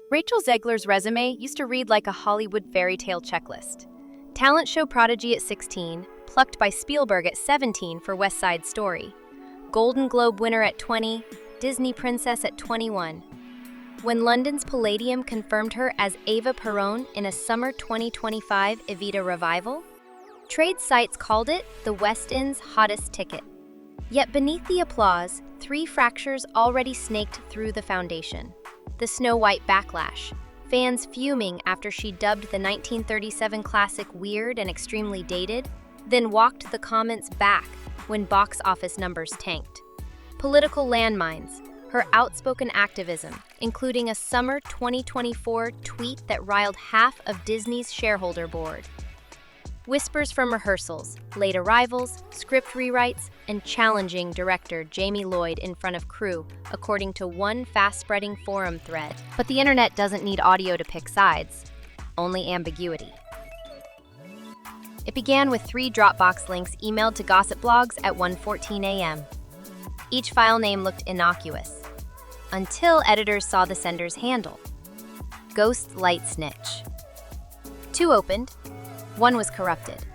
Rachel Zegler's resume used to read like a Hollywood fairy tale checklist. Talent show prodigy at 16, plucked by Spielberg at 17 for West Side Story. Golden Globe winner at 20, Disney princess at 21. When London's Palladium confirmed her as Eva Perón in a summer 2025 Evita revival, trade sites called it the West End's hottest ticket. Yet beneath the applause, 3 fractures already snaked through the foundation. The Snow White backlash, fans fuming after she dubbed the 1937 classic weird and extremely dated, then walked the comments back when box office numbers tanked. Political landmines, her outspoken activism, including a summer 2024 tweet that riled half of Disney's shareholder board. Whispers from rehearsals, late arrivals, script rewrites, and challenging director Jamie Lloyd in front of crew, according to one fast-spreading forum thread. But the internet doesn't need audio to pick sides, only ambiguity. It began with 3 Dropbox links emailed to gossip blogs at 1:14 a.m. Each file name looked innocuous, until editors saw the sender's handle. Ghost Light Snitch. 2 opened. 1 was corrupted.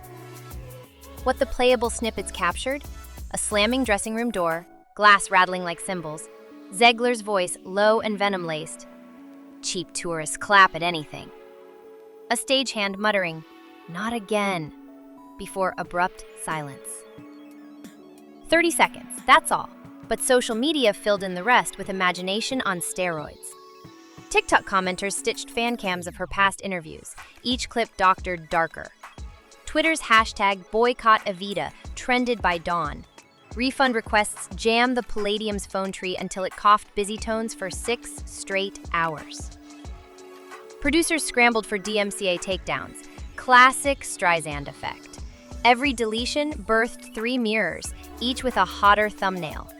What the playable snippets captured? A slamming dressing room door, glass rattling like cymbals, Zegler's voice low and venom-laced. Cheap tourists clap at anything. A stagehand muttering, "Not again," before abrupt silence. 30 seconds, that's all. But social media filled in the rest with imagination on steroids. TikTok commenters stitched fan cams of her past interviews, each clip doctored darker. Twitter's hashtag boycott Evita trended by dawn. Refund requests jammed the Palladium's phone tree until it coughed busy tones for 6 straight hours. Producers scrambled for DMCA takedowns. Classic Streisand effect. Every deletion birthed 3 mirrors, each with a hotter thumbnail.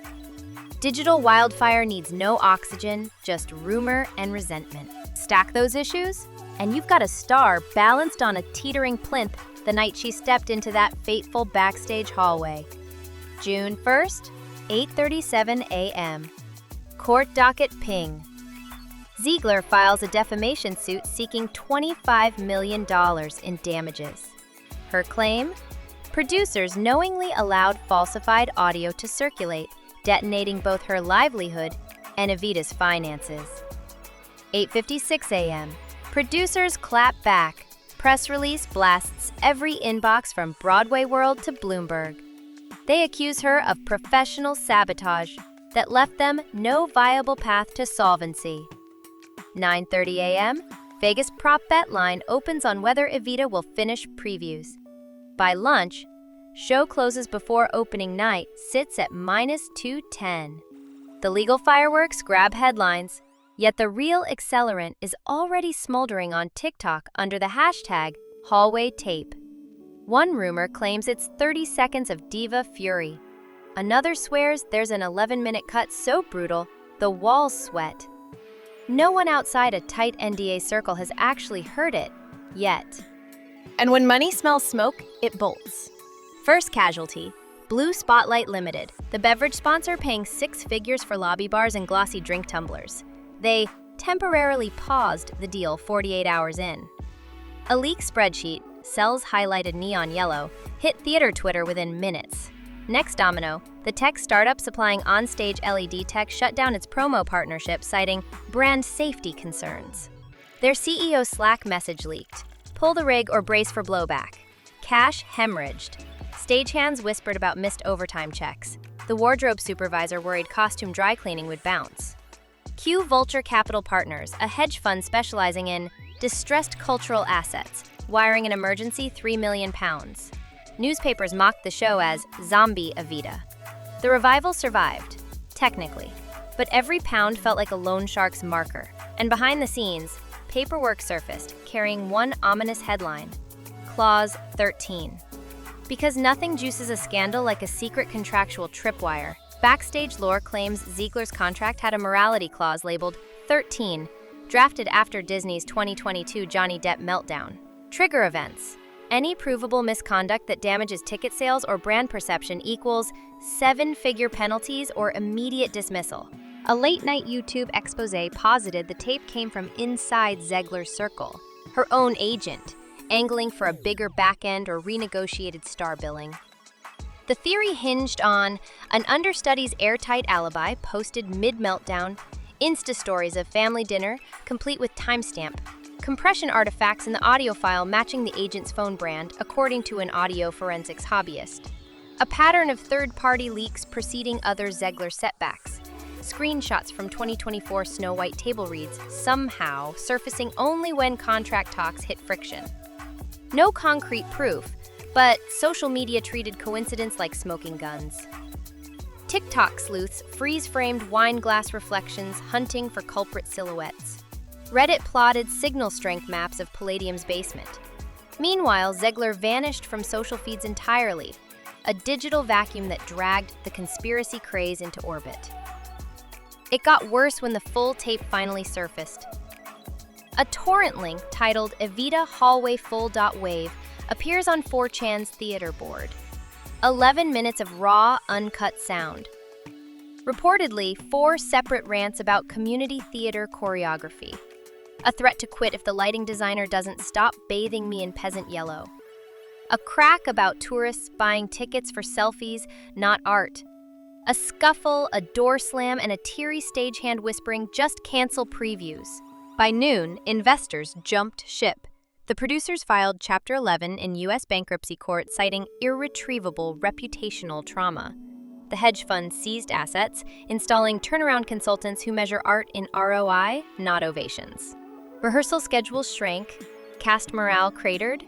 Digital wildfire needs no oxygen, just rumor and resentment. Stack those issues, and you've got a star balanced on a teetering plinth the night she stepped into that fateful backstage hallway. June 1st, 8:37 a.m. Court docket ping. Zegler files a defamation suit seeking $25 million in damages. Her claim? Producers knowingly allowed falsified audio to circulate, detonating both her livelihood and Evita's finances. 8:56 a.m. Producers clap back. Press release blasts every inbox from Broadway World to Bloomberg. They accuse her of professional sabotage that left them no viable path to solvency. 9:30 a.m. Vegas prop bet line opens on whether Evita will finish previews. By lunch, show closes before opening night sits at -210. The legal fireworks grab headlines, yet the real accelerant is already smoldering on TikTok under the hashtag hallway tape. One rumor claims it's 30 seconds of diva fury. Another swears there's an 11-minute cut so brutal, the walls sweat. No one outside a tight NDA circle has actually heard it, yet. And when money smells smoke, it bolts. First casualty, Blue Spotlight Limited, the beverage sponsor paying 6 figures for lobby bars and glossy drink tumblers. They temporarily paused the deal 48 hours in. A leaked spreadsheet, cells highlighted neon yellow, hit theater Twitter within minutes. Next domino, the tech startup supplying onstage LED tech shut down its promo partnership, citing brand safety concerns. Their CEO Slack message leaked. Pull the rig or brace for blowback. Cash hemorrhaged. Stagehands whispered about missed overtime checks. The wardrobe supervisor worried costume dry cleaning would bounce. Q Vulture Capital Partners, a hedge fund specializing in distressed cultural assets, wiring an emergency £3 million. Newspapers mocked the show as Zombie Evita. The revival survived, technically, but every pound felt like a loan shark's marker. And behind the scenes, paperwork surfaced, carrying one ominous headline, Clause 13. Because nothing juices a scandal like a secret contractual tripwire, Backstage lore claims Zegler's contract had a morality clause labeled 13, drafted after Disney's 2022 Johnny Depp meltdown. Trigger events. Any provable misconduct that damages ticket sales or brand perception equals 7-figure penalties or immediate dismissal. A late-night YouTube expose posited the tape came from inside Zegler's circle, her own agent, angling for a bigger back-end or renegotiated star billing. The theory hinged on an understudy's airtight alibi posted mid-meltdown, Insta-stories of family dinner, complete with timestamp, compression artifacts in the audio file matching the agent's phone brand, according to an audio forensics hobbyist. A pattern of third-party leaks preceding other Zegler setbacks. Screenshots from 2024 Snow White table reads, somehow surfacing only when contract talks hit friction. No concrete proof, but social media treated coincidence like smoking guns. TikTok sleuths freeze-framed wine glass reflections hunting for culprit silhouettes. Reddit plotted signal strength maps of Palladium's basement. Meanwhile, Zegler vanished from social feeds entirely, a digital vacuum that dragged the conspiracy craze into orbit. It got worse when the full tape finally surfaced. A torrent link titled Evita Hallway Full.wave appears on 4chan's theater board. 11 minutes of raw, uncut sound. Reportedly, 4 separate rants about community theater choreography. A threat to quit if the lighting designer doesn't stop bathing me in peasant yellow. A crack about tourists buying tickets for selfies, not art. A scuffle, a door slam, and a teary stagehand whispering, just cancel previews. By noon, investors jumped ship. The producers filed Chapter 11 in U.S. bankruptcy court citing irretrievable reputational trauma. The hedge fund seized assets, installing turnaround consultants who measure art in ROI, not ovations. Rehearsal schedules shrank, cast morale cratered,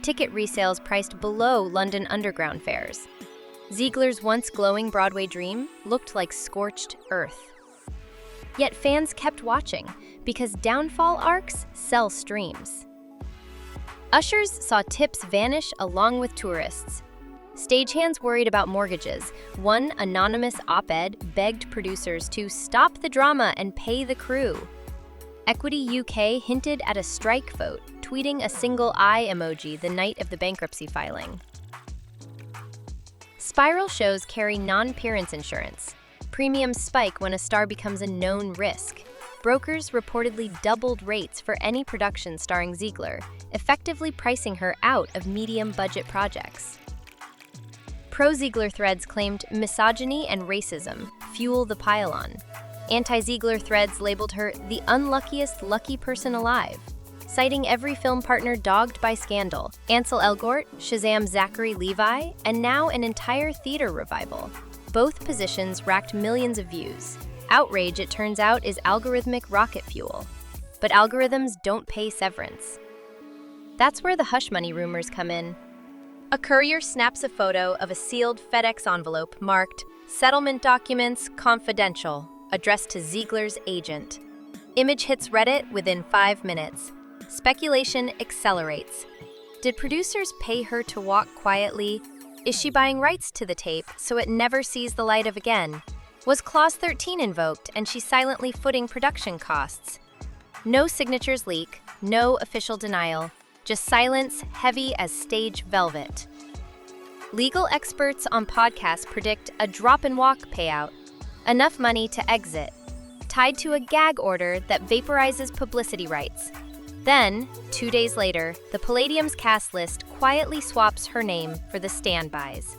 ticket resales priced below London Underground fares. Ziegler's once glowing Broadway dream looked like scorched earth. Yet fans kept watching, because downfall arcs sell streams. Ushers saw tips vanish along with tourists. Stagehands worried about mortgages. One anonymous op-ed begged producers to stop the drama and pay the crew. Equity UK hinted at a strike vote, tweeting a single eye emoji the night of the bankruptcy filing. Spiral shows carry non-appearance insurance. Premiums spike when a star becomes a known risk. Brokers reportedly doubled rates for any production starring Zegler, effectively pricing her out of medium-budget projects. Pro-Zegler threads claimed misogyny and racism fuel the pile-on. Anti-Zegler threads labeled her the unluckiest lucky person alive, citing every film partner dogged by scandal, Ansel Elgort, Shazam Zachary Levi, and now an entire theater revival. Both positions racked millions of views. Outrage, it turns out, is algorithmic rocket fuel. But algorithms don't pay severance. That's where the hush money rumors come in. A courier snaps a photo of a sealed FedEx envelope marked "Settlement Documents Confidential," addressed to Ziegler's agent. Image hits Reddit within 5 minutes. Speculation accelerates. Did producers pay her to walk quietly? Is she buying rights to the tape so it never sees the light of again? Was Clause 13 invoked and she's silently footing production costs? No signatures leak, no official denial, just silence heavy as stage velvet. Legal experts on podcasts predict a drop-and-walk payout, enough money to exit, tied to a gag order that vaporizes publicity rights. Then, 2 days later, the Palladium's cast list quietly swaps her name for the standbys.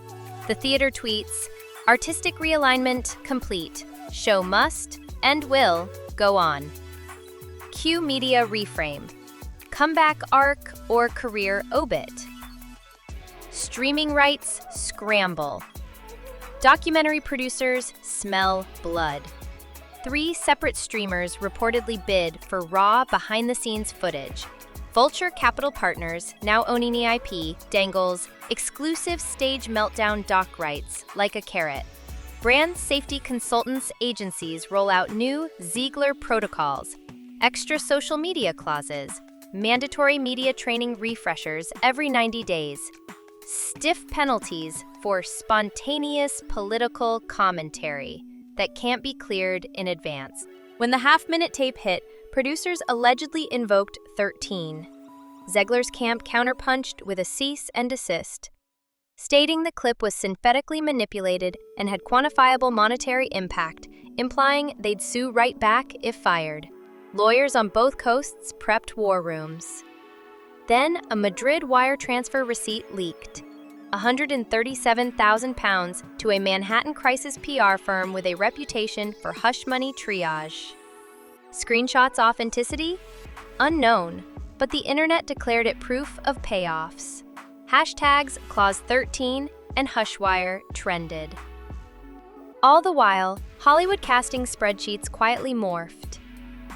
The theater tweets, "Artistic realignment complete. Show must and will go on." Cue media reframe. Comeback arc or career obit. Streaming rights scramble. Documentary producers smell blood. 3 separate streamers reportedly bid for raw behind-the-scenes footage. Vulture Capital Partners, now owning the IP, dangles exclusive stage meltdown doc rights like a carrot. Brand safety consultants agencies roll out new Zegler protocols, extra social media clauses, mandatory media training refreshers every 90 days, stiff penalties for spontaneous political commentary that can't be cleared in advance. When the half-minute tape hit, producers allegedly invoked 13. Zegler's camp counterpunched with a cease and desist. stating the clip was synthetically manipulated and had quantifiable monetary impact, implying they'd sue right back if fired. Lawyers on both coasts prepped war rooms. Then, a Madrid wire transfer receipt leaked. £137,000 to a Manhattan crisis PR firm with a reputation for hush money triage. Screenshots authenticity? Unknown, but the internet declared it proof of payoffs. Hashtags Clause 13 and Hushwire trended. All the while, Hollywood casting spreadsheets quietly morphed.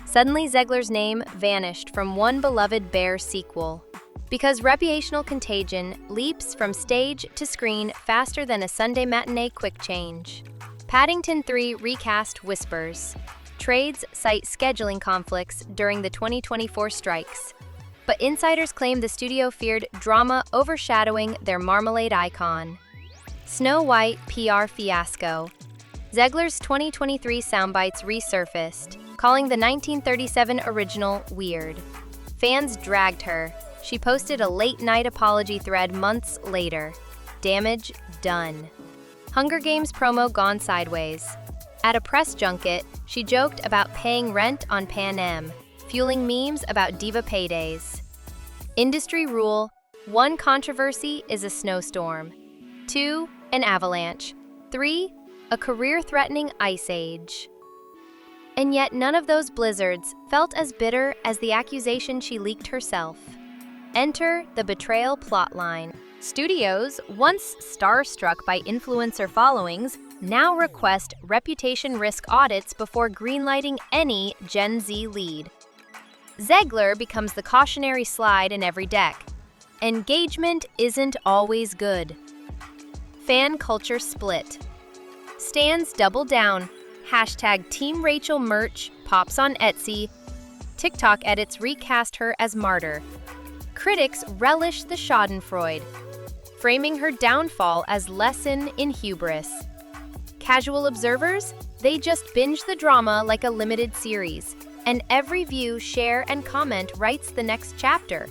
Suddenly, Zegler's name vanished from one beloved Bear sequel. Because reputational contagion leaps from stage to screen faster than a Sunday matinee quick change. Paddington 3 recast whispers. Trades cite scheduling conflicts during the 2024 strikes. But insiders claim the studio feared drama overshadowing their marmalade icon. Snow White PR fiasco. Zegler's 2023 soundbites resurfaced, calling the 1937 original weird. Fans dragged her. She posted a late-night apology thread months later. Damage done. Hunger Games promo gone sideways. At a press junket, she joked about paying rent on Pan Am, fueling memes about diva paydays. Industry rule: 1 controversy is a snowstorm. 2, an avalanche. 3, a career-threatening ice age. And yet none of those blizzards felt as bitter as the accusation she leaked herself. Enter the betrayal plotline. Studios, once starstruck by influencer followings, now request reputation risk audits before greenlighting any Gen Z lead. Zegler becomes the cautionary slide in every deck. Engagement isn't always good. Fan culture split. Stans double down. Hashtag Team Rachel merch pops on Etsy. TikTok edits recast her as martyr. Critics relish the schadenfreude, framing her downfall as lesson in hubris. Casual observers, they just binge the drama like a limited series, and every view, share, and comment writes the next chapter.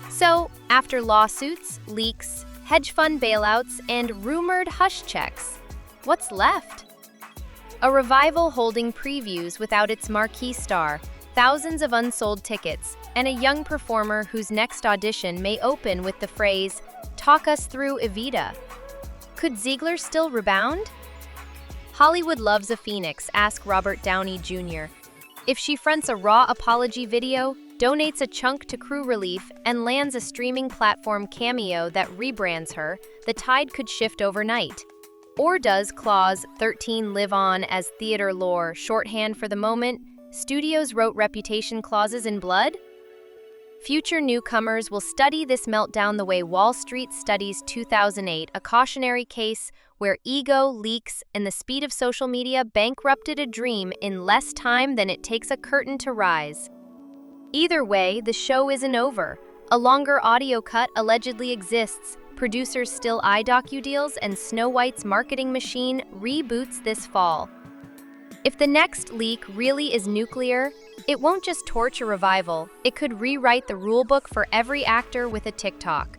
So, after lawsuits, leaks, hedge fund bailouts, and rumored hush checks, what's left? A revival holding previews without its marquee star, thousands of unsold tickets, and a young performer whose next audition may open with the phrase, "Talk us through Evita." Could Zegler still rebound? Hollywood loves a phoenix, ask Robert Downey Jr. If she fronts a raw apology video, donates a chunk to crew relief, and lands a streaming platform cameo that rebrands her, the tide could shift overnight. Or does Clause 13 live on as theater lore, shorthand for the moment? Studios wrote reputation clauses in blood? Future newcomers will study this meltdown the way Wall Street studies 2008, a cautionary case where ego, leaks, and the speed of social media bankrupted a dream in less time than it takes a curtain to rise. Either way, the show isn't over. A longer audio cut allegedly exists, producers still eye docu-deals, and Snow White's marketing machine reboots this fall. If the next leak really is nuclear, it won't just torch a revival, it could rewrite the rulebook for every actor with a TikTok.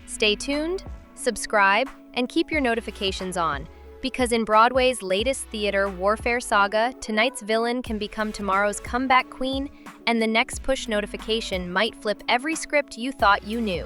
Stay tuned, subscribe, and keep your notifications on, because in Broadway's latest theater warfare saga, tonight's villain can become tomorrow's comeback queen, and the next push notification might flip every script you thought you knew.